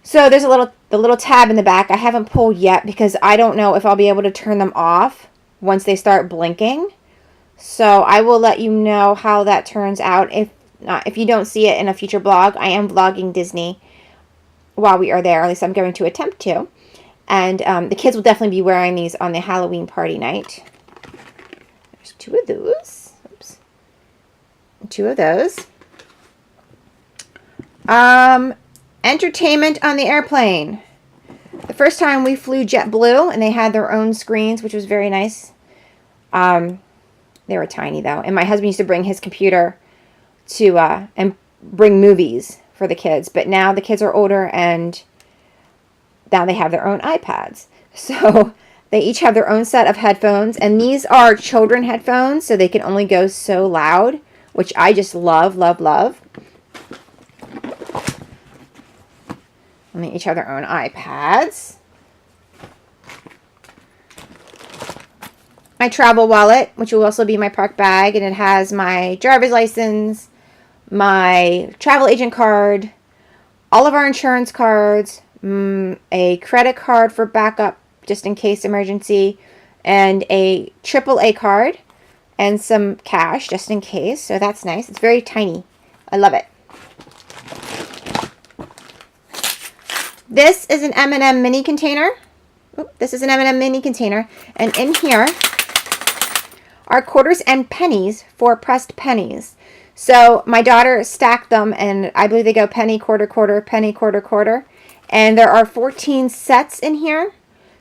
So there's the little tab in the back. I haven't pulled yet because I don't know if I'll be able to turn them off once they start blinking. So I will let you know how that turns out. If you don't see it in a future vlog, I am vlogging Disney while we are there. At least I'm going to attempt to. And the kids will definitely be wearing these on the Halloween party night. There's 2 of those. Oops. 2 of those. Entertainment on the airplane. The first time we flew JetBlue, and they had their own screens, which was very nice. They were tiny, though. And my husband used to bring his computer to and bring movies for the kids. But now the kids are older, and now they have their own iPads. So they each have their own set of headphones. And these are children headphones, so they can only go so loud, which I just love, love, love. And they each have their own iPads. My travel wallet, which will also be my park bag, and it has my driver's license, my travel agent card, all of our insurance cards, a credit card for backup just in case emergency, and a AAA card, and some cash just in case. So that's nice. It's very tiny. I love it. This is an M&M mini container. This is an M&M mini container, and in here are quarters and pennies for pressed pennies. So my daughter stacked them, and I believe they go penny, quarter, quarter, penny, quarter, quarter. And there are 14 sets in here.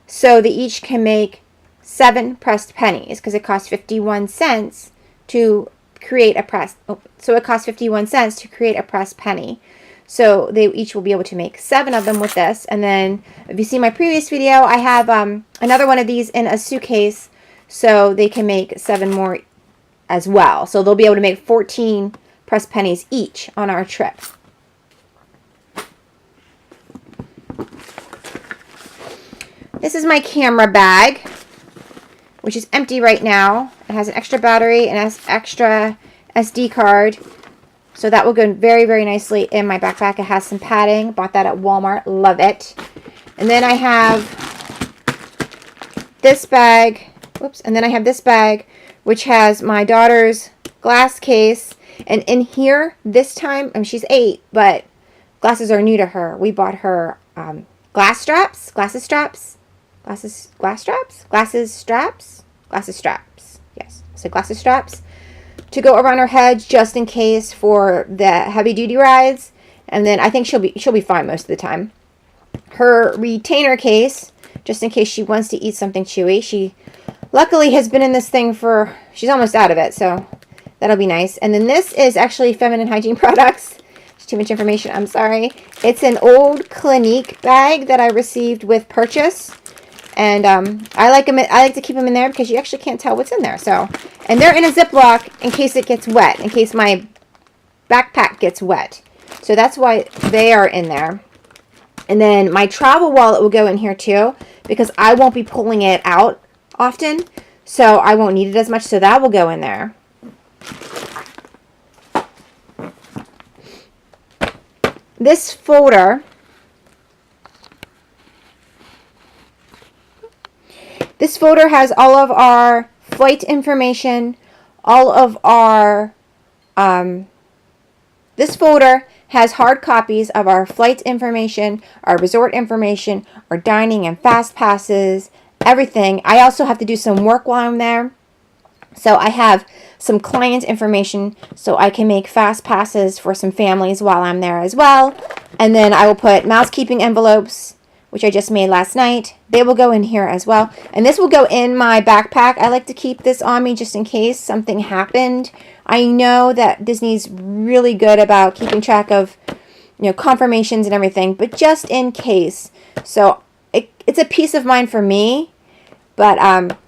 So they each can make 7 pressed pennies because it costs 51 cents to create a pressed. So it costs 51 cents to create a pressed penny. So they each will be able to make 7 of them with this. And then if you see my previous video, I have another one of these in a suitcase. So they can make 7 more as well. So they'll be able to make 14 pressed pennies each on our trip. This is my camera bag, which is empty right now. It has an extra battery and an extra SD card. So that will go very, very nicely in my backpack. It has some padding. Bought that at Walmart. Love it. And then I have this bag. Whoops. And then I have this bag, which has my daughter's glass case. And in here, this time, I mean, she's 8, but glasses are new to her. We bought her glass straps. Yes. So glasses straps to go around her head just in case for the heavy duty rides. And then I think she'll be fine most of the time. Her retainer case, just in case she wants to eat something chewy. She luckily has been in this thing she's almost out of it, so that'll be nice. And then this is actually feminine hygiene products. It's too much information, I'm sorry. It's an old Clinique bag that I received with purchase. And I like to keep them in there because you actually can't tell what's in there. So, and they're in a Ziploc in case it gets wet, in case my backpack gets wet. So that's why they are in there. And then my travel wallet will go in here too because I won't be pulling it out often, so I won't need it as much. So that will go in there. This folder. This folder has all of our flight information, all of our, this folder has hard copies of our flight information, our resort information, our dining and fast passes, everything. I also have to do some work while I'm there. So I have some client information so I can make fast passes for some families while I'm there as well. And then I will put mousekeeping envelopes, which I just made last night. They will go in here as well. And this will go in my backpack. I like to keep this on me just in case something happened. I know that Disney's really good about keeping track of, confirmations and everything, but just in case. So it's a peace of mind for me. But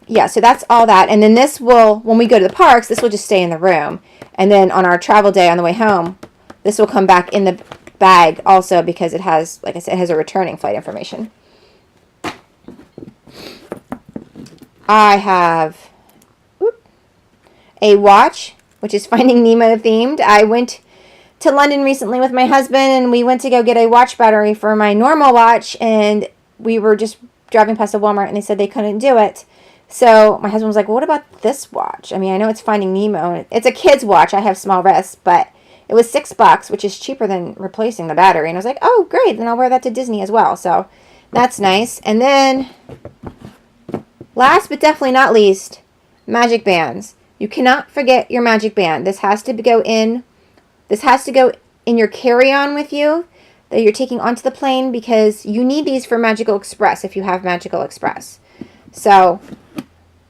yeah, so that's all that. And then this will, when we go to the parks, this will just stay in the room. And then on our travel day on the way home, this will come back in the bag also because it has, like I said, it has a returning flight information. I have a watch, which is Finding Nemo themed. I went to London recently with my husband, and we went to go get a watch battery for my normal watch, and we were just driving past a Walmart, and they said they couldn't do it. So my husband was like, well, what about this watch? I mean, I know it's Finding Nemo. It's a kid's watch. I have small wrists, but it was $6, which is cheaper than replacing the battery. And I was like, oh, great. Then I'll wear that to Disney as well. So that's nice. And then last but definitely not least, magic bands. You cannot forget your magic band. This has to go in your carry-on with you that you're taking onto the plane, because you need these for Magical Express if you have Magical Express. So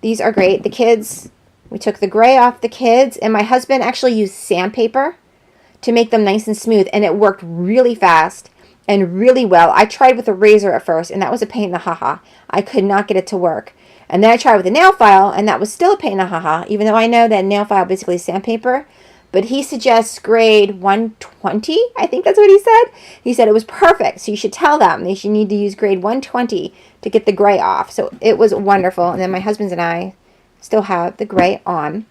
these are great. The kids, we took the gray off the kids, and my husband actually used sandpaper to make them nice and smooth, and it worked really fast and really well. I tried with a razor at first, and that was a pain in the haha. I could not get it to work. And then I tried with a nail file, and that was still a pain in the haha, even though I know that nail file basically is sandpaper. But he suggests grade 120. I think that's what he said. He said it was perfect. So you should tell them they should need to use grade 120 to get the gray off. So it was wonderful. And then my husband and I still have the gray on.